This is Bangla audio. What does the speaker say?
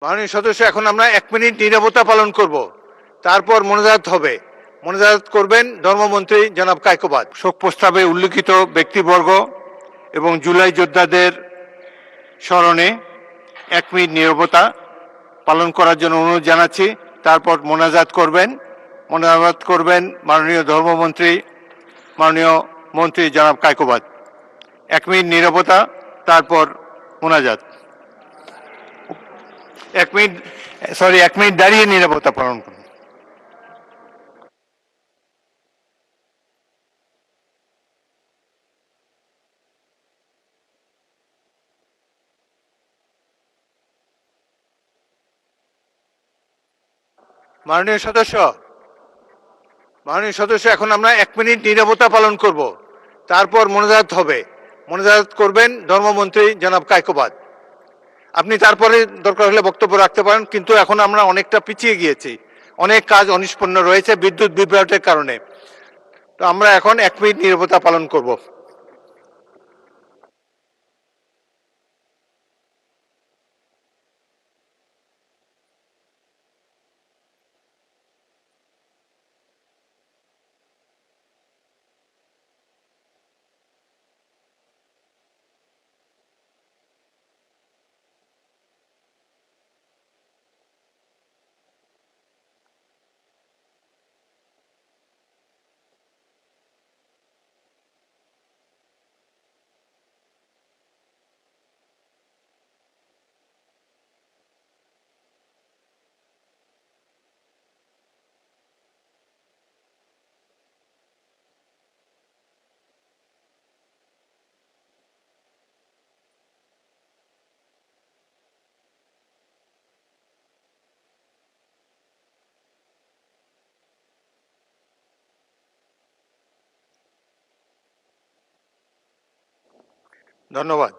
মাননীয় সদস্য, এখন আমরা 1 মিনিট নীরবতা পালন করব, তারপর মোনাজাত হবে। মোনাজাত করবেন ধর্মমন্ত্রী জনাব কায়কোবাদ। শোক প্রস্তাবে উল্লিখিত ব্যক্তিবর্গ এবং জুলাই যোদ্ধাদের স্মরণে 1 মিনিট নীরবতা পালন করার জন্য অনুরোধ জানাচ্ছি। তারপর মোনাজাত করবেন মাননীয় ধর্মমন্ত্রী, মাননীয় মন্ত্রী জনাব কায়কোবাদ। 1 মিনিট নীরবতা, তারপর মোনাজাত। 1 মিনিট দাঁড়িয়ে নীরবতা পালন করুন। মাননীয় সদস্য, এখন আমরা 1 মিনিট নীরবতা পালন করব, তারপর মোনাজাত হবে। মোনাজাত করবেন ধর্মমন্ত্রী জনাব কায়কোবাদ। আপনি তারপরে দরকার হলে বক্তব্য রাখতে পারেন, কিন্তু এখন আমরা অনেকটা পিছিয়ে গিয়েছি, অনেক কাজ অনিষ্পন্ন রয়েছে বিদ্যুৎ বিভ্রাটের কারণে। তো আমরা এখন 1 মিনিট নীরবতা পালন করব। ধন্যবাদ।